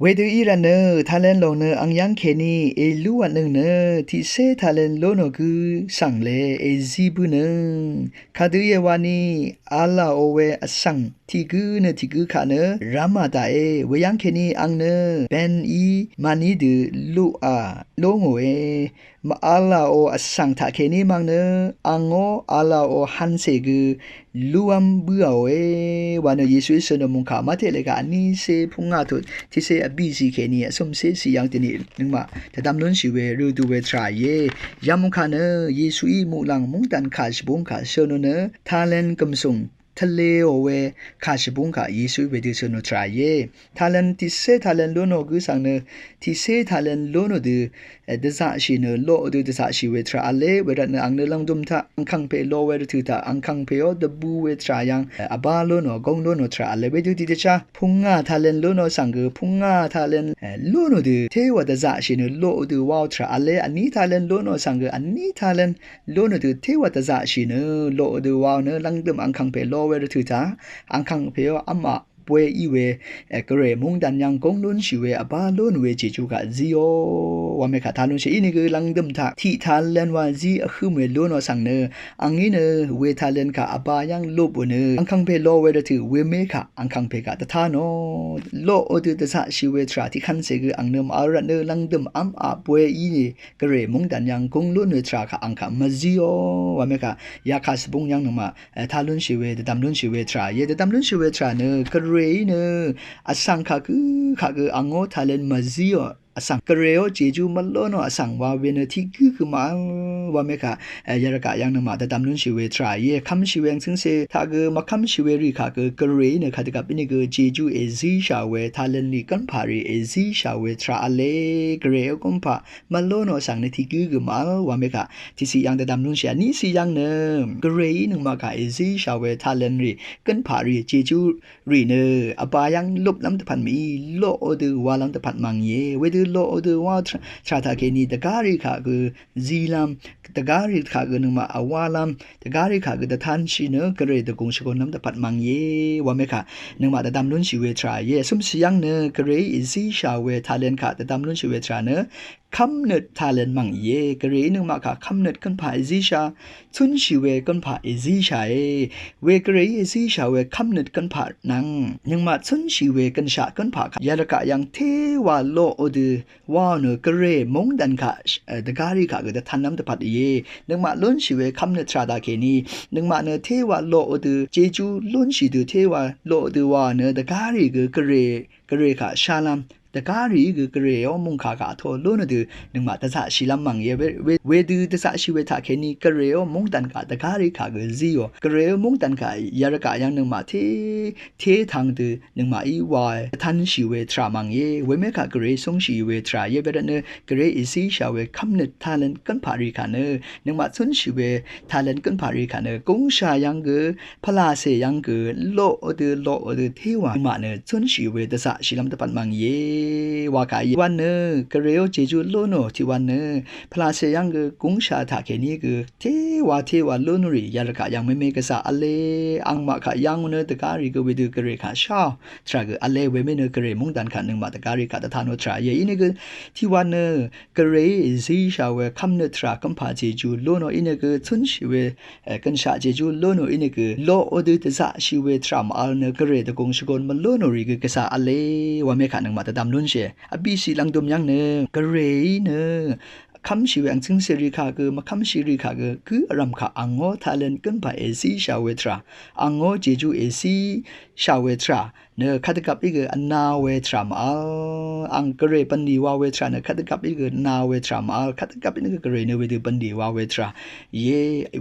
เวดูอีรันเนอทาเลนโลเนอังยังเคนีเอลูอันนึงเนที่เซทาเลนโลโนกุสังเลเอซีบุเนคาดูเยวานีอาลาโอเวอสังที่กูเนที่กูขาเนรามาตาเอเวยังเคนีอังเนเบนอีมานีดูลูอาโลงเอมาอาลาโออสังทาเคนีมังเนอังโออาลาโอฮันเซกุลูอัมบัวเอวานเยซูสโนมุงคามาเทเลกานีเซพุงอาตุที่เซอบีซีเคนีสมเซซียังตินีนึงมาแต่ดำล้นชีเวรูดูเวทรายเยยามุงคาเนเยซูอีมุลังมุงตันคาชบุงคาเชโนเนทาเลนกำสงทะเลโอเวคาชบุงคาเยซูเวดิสโนทรายเยทาเลนที่เซทาเลนโลโนกุสังเนที่เซทาเลนโลโนดูเดซาชิเนโลดูเดซาชิเวทราเลเวรันอังเนลังดุมทาอังคังเปโลเวรทุตาอังคังเปโอดบูเวทรายังอบาโลโนกงโลโนทราเลเวดูติเดชาพุงงาทาเลนโลโนสังเกพุงงาทาเลนโลโนดูเทวดาซาชิเนโลดูวาวทราเลอันนี้ทาเลนโลโนสังเกอันนี้ทาเลนโลโนดูเทวดาซาชิเนโลดูวาวเนลังดุมอังคังเปโลเวรทุตาอังคังเปโออัมมาป่วยอีเวกระเรมุงดันยังกงลุนชิเวอบาลุนเวจิจูกะซีโอว่าเมคาทาลุนเชอีนี่คือลังดมทาที่ทาเลนว่าซีคือเมลุนอสังเนอังนี้เนเวทาเลนกะอบายังลบเนอังคังเพโลเวดถือเวเมคาอังคังเพกะตะทาโนโลอดุตะสะชิเวทราที่คันเซคืออังเนมอาระเนลังดมอัมอาป่วยอีนี่กระเรมุงดันยังกงลุนเวทราค่ะอังคังมาซีโอว่าเมคายาคาสบุงยังนมาทาลุนชิเวตะตำลุนชิเวทราเยตะตำลุนชิเวทราเนกระเรเนอสังคาคืออังโงทาเลนมาซิโออสังกเรโอเจจูมัลโลโนอสังวาเวเนที่คือมาวาเมคายารกะยังนมาแต่ตำนุนชิเวทรายเยคัมชิเวงซึ่งเซทาเกมาคัมชิเวริคากเรเนคาตกับนี่เจจูเอซีชาเวทาเลนลีกันพารีเอซีชาเวทราเลกเรโอกุมพามัลโลโนสังเนที่คือมาวาเมคาที่สิยังแต่ตำนุนเชียนี่สิยังเนกเรนึงมากาเอซีชาเวทาเลนรีกันพารีเจจูรีเนอบายังลบลำตะพันมีโลอดูวาลำตะพันมังเยเวดูโลอดูวาชาตาเคนีตะการิขาคือซีลัมตะการิขาคือนึงมาอวาลัมตะการิขาคือตะทันชิเนกระเรตะกงชกนน้ำตะพันมังเยวาเมค่ะนึงมาตะดำลุนชิเวทราเยสมสิยังเนกระเรอิซีชาเวทาเลนค่ะตะดำลุนชิเวทราเนคำเนิดทาเลนมังเยกระเรนึงมาค่ะคำเนิดกันผ่าอิซีชาชุนชิเวกันผ่าอิซีชาเวกระเรอิซีชาเวคำเนิดกันผ่านังยังมาชุนชิเวกันชากันผ่ายาละกะยังเทวาโลอดูวาเนกระเรมงดันค่ะตะการิค่ะก็จะทันน้ำตะพัดเยนึงมาล้นชิเวคำเนิดชาดาเคนีนึงมาเนเทวาโลอดูเจจูล้นชิดูเทวาโลอดูวาเนตะการิกระเรค่ะชาลัมตะการีคือกระเรอมุงขากาโทโลนดูนึงมาตะสะชิลัมมังเยเวดูตะสะชิเวทาเคนีกระเรอมุงตันกาตะการีขากซีโอกระเรอมุงตันกายารกะยังนึงมาเททางดูนึงมาอีวายทันชิเวทรามังเยเวเมคากระเรซงชิเวทราเยเบดเนกระเรอิซีชาเวคัมเนทาเลนกันพารีคาเนนึงมาซุนชิเวทาเลนกันพารีคาเนกงชายังกพลาเซยังกโลอดูเทวามาเนซุนชิเวตะสะชิลัมตะปันมังเยวากายวันเนกเรโอเจจูโลโนที่วันเนพลาเซยังกงชาทาเคนีเทวาโลโนริยารกะยังไม่กษาอเลอังมาขะยังเนตะการิกเวดูกเรขาชาทรากอเลเวเมเนกเรมุงดันขันนึงมาตะการิกะตะทานอทราเยอินกที่วันเนกเรซีชาเวคัมเนทรากัมพาเจจูโลโนอินกชุนชิเวกันชาเจจูโลโนอินกโลอดูตะสะชิเวทรามอัลเนกเรตะกงชกนมันโลโนริกษาอเลวาเมขันนึงมาตะดำนุนเชอบีสีลังดมยังเนกระเรเนคำชีเวงซึ่งเสรีคามาคำชีริคาคืออารมณ์ค่ะอังโงทาเลนกันไปเอซีชาเวทราอังโงเจจูเอซีชาเวทราเนคัตกับอีกอันนาเวทรามาอังกระเรปันดีวาเวทราเนคัตกับอีกนาเวทรามาคัตกับอีกกระเรเนเวดูปันดีวาเวทราเย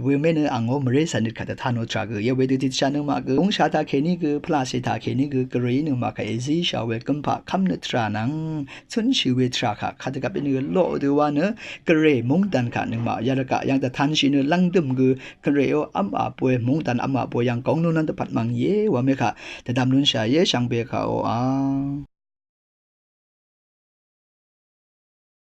เวเมเนอังโงมเรสันนิดขัดทานอทราเยเวดูติชาเนมาองชาตาเคนีพลาเซตาเคนีกระเรเนมาเอซีชาเวกันพาคำเนตรานังชนชีเวทราค่ะคัตกับอีกโลดูวาเนกระเรมงตันค่ะนึงมายารกะยังแต่ทันชินลังดึมกระเรโออัมอาป่วยมงตันอัมอาป่วยยังกองนุนันตปัดมังเยวะเมค่ะแต่ดำนุนชาเยชังเบค่ะโออา